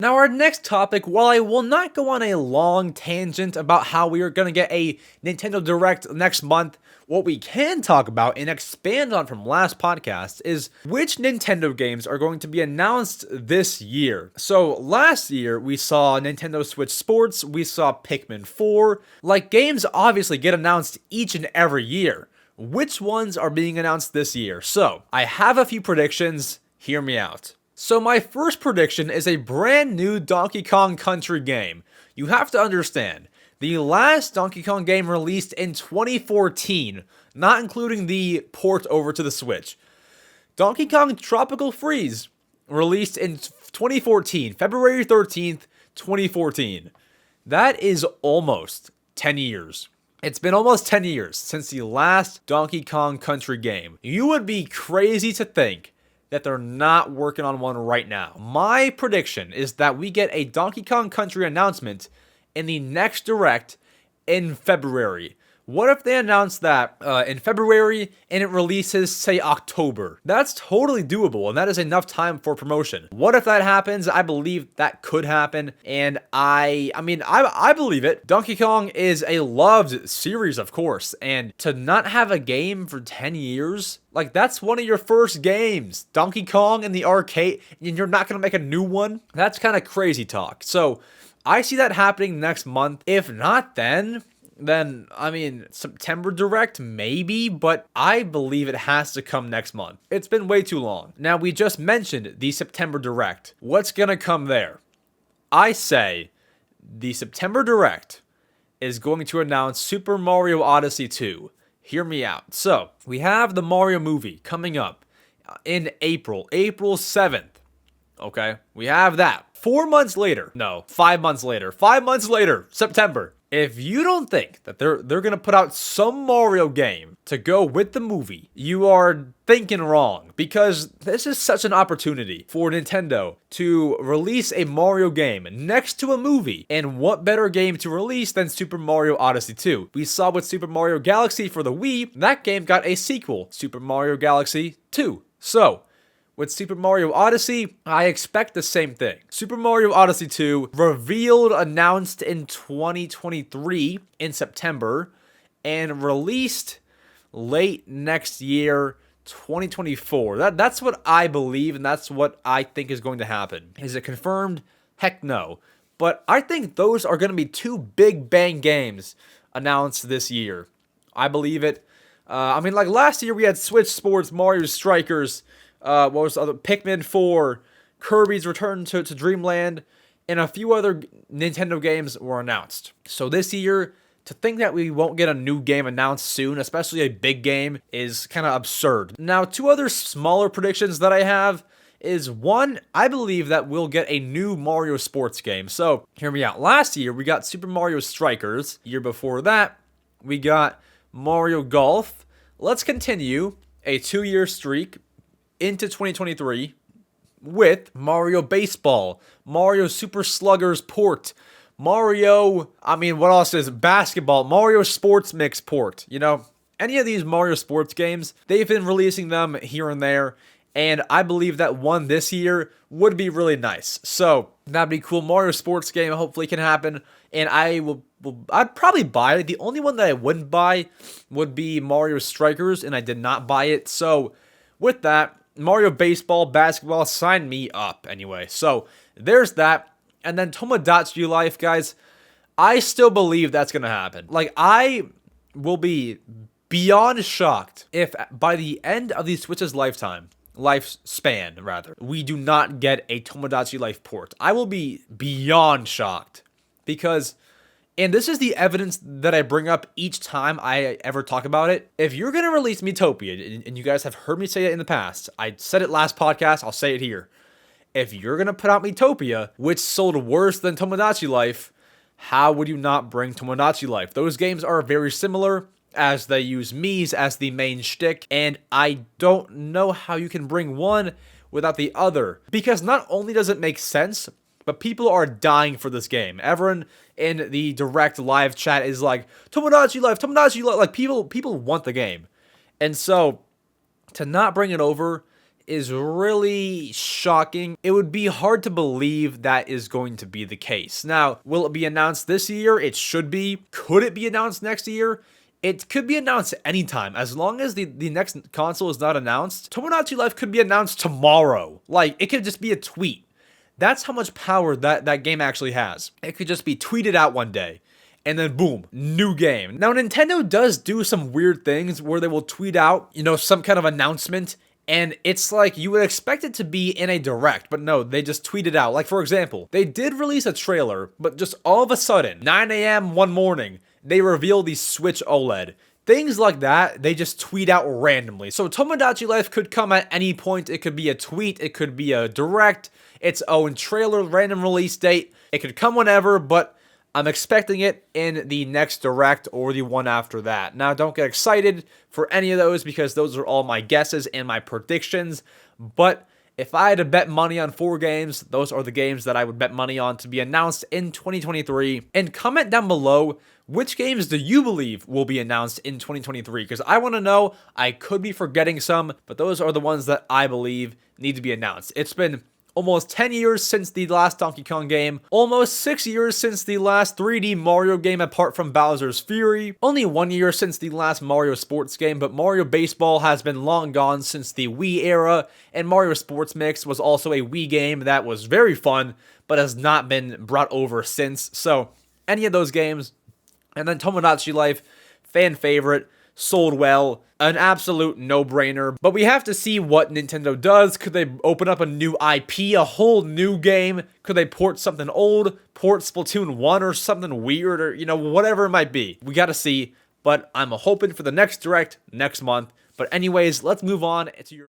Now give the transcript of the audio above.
Now our next topic, while I will not go on a long tangent about how we are going to get a Nintendo Direct next month, what we can talk about and expand on from last podcast is which Nintendo games are going to be announced this year. So last year we saw Nintendo Switch Sports, we saw Pikmin 4. Like, games obviously get announced each and every year. Which ones are being announced this year? So I have a few predictions, hear me out. So my first prediction is a brand new Donkey Kong Country game. You have to understand, the last Donkey Kong game released in 2014, not including the port over to the Switch. Donkey Kong Tropical Freeze released in 2014, February 13th, 2014. That is almost 10 years. It's been almost 10 years since the last Donkey Kong Country game. You would be crazy to think that they're not working on one right now. My prediction is that we get a Donkey Kong Country announcement in the next Direct in February. What if they announce that in February and it releases, say, October? That's totally doable, and that is enough time for promotion. What if that happens? I believe that could happen, and I believe it. Donkey Kong is a loved series, of course, and to not have a game for 10 years, like, that's one of your first games. Donkey Kong in the arcade, and you're not going to make a new one? That's kind of crazy talk. So I see that happening next month. If not then, September Direct, maybe, but I believe it has to come next month. It's been way too long. Now, we just mentioned the September Direct. What's gonna come there? I say the September Direct is going to announce Super Mario Odyssey 2. Hear me out. So, we have the Mario movie coming up in April 7th. Okay, we have that. 5 months later, September. If you don't think that they're going to put out some Mario game to go with the movie, you are thinking wrong, because this is such an opportunity for Nintendo to release a Mario game next to a movie. And what better game to release than Super Mario Odyssey 2? We saw with Super Mario Galaxy for the Wii, that game got a sequel, Super Mario Galaxy 2. So, with Super Mario Odyssey, I expect the same thing. Super Mario Odyssey 2 announced in 2023 in September, and released late next year, 2024. That's what I believe, and that's what I think is going to happen. Is it confirmed? Heck no. But I think those are going to be two big bang games announced this year. I believe it. Like last year we had Switch Sports, Mario Strikers, what was the other? Pikmin 4, Kirby's Return to Dreamland, and a few other Nintendo games were announced. So this year, to think that we won't get a new game announced soon, especially a big game, is kind of absurd. Now, two other smaller predictions that I have is, one, I believe that we'll get a new Mario sports game. So, hear me out. Last year, we got Super Mario Strikers. Year before that, we got Mario Golf. Let's continue a 2-year streak into 2023 with Mario Baseball, Mario Super Sluggers port, Mario, what else is basketball, Mario Sports Mix port. Any of these Mario sports games, they've been releasing them here and there, and I believe that one this year would be really nice. So that'd be cool. Mario sports game hopefully can happen, and I'd probably buy it. The only one that I wouldn't buy would be Mario Strikers, and I did not buy it. So with that, Mario Baseball, Basketball, sign me up anyway. So there's that. And then Tomodachi Life, guys, I still believe that's going to happen. Like, I will be beyond shocked if by the end of the Switch's lifespan, we do not get a Tomodachi Life port. I will be beyond shocked, because, and this is the evidence that I bring up each time I ever talk about it. If you're going to release Miitopia, and you guys have heard me say it in the past, I said it last podcast, I'll say it here. If you're going to put out Miitopia, which sold worse than Tomodachi Life, how would you not bring Tomodachi Life? Those games are very similar, as they use Miis as the main shtick, and I don't know how you can bring one without the other. Because not only does it make sense, but people are dying for this game. Everyone in the direct live chat is like, Tomodachi Life. Like, people want the game. And so, to not bring it over is really shocking. It would be hard to believe that is going to be the case. Now, will it be announced this year? It should be. Could it be announced next year? It could be announced anytime. As long as the next console is not announced, Tomodachi Life could be announced tomorrow. Like, it could just be a tweet. That's how much power that game actually has. It could just be tweeted out one day, and then boom, new game. Now, Nintendo does do some weird things where they will tweet out, some kind of announcement, and it's like you would expect it to be in a direct, but no, they just tweet it out. Like, for example, they did release a trailer, but just all of a sudden, 9 a.m. one morning, they reveal the Switch OLED. Things like that, they just tweet out randomly. So Tomodachi Life could come at any point. It could be a tweet, it could be a direct, its own trailer, random release date. It could come whenever, but I'm expecting it in the next direct or the one after that. Now, don't get excited for any of those because those are all my guesses and my predictions. But if I had to bet money on 4 games, those are the games that I would bet money on to be announced in 2023. And comment down below, which games do you believe will be announced in 2023? Because I want to know. I could be forgetting some, but those are the ones that I believe need to be announced. It's been almost 10 years since the last Donkey Kong game, almost 6 years since the last 3D Mario game apart from Bowser's Fury, only 1 year since the last Mario Sports game, but Mario Baseball has been long gone since the Wii era, and Mario Sports Mix was also a Wii game that was very fun, but has not been brought over since. So, any of those games, and then Tomodachi Life, fan favorite, sold well, an absolute no-brainer. But we have to see what Nintendo does. Could they open up a new IP, a whole new game? Could they port something old, port Splatoon 1 or something weird, or, whatever it might be. We gotta see, but I'm hoping for the next Direct next month. But anyways, let's move on to your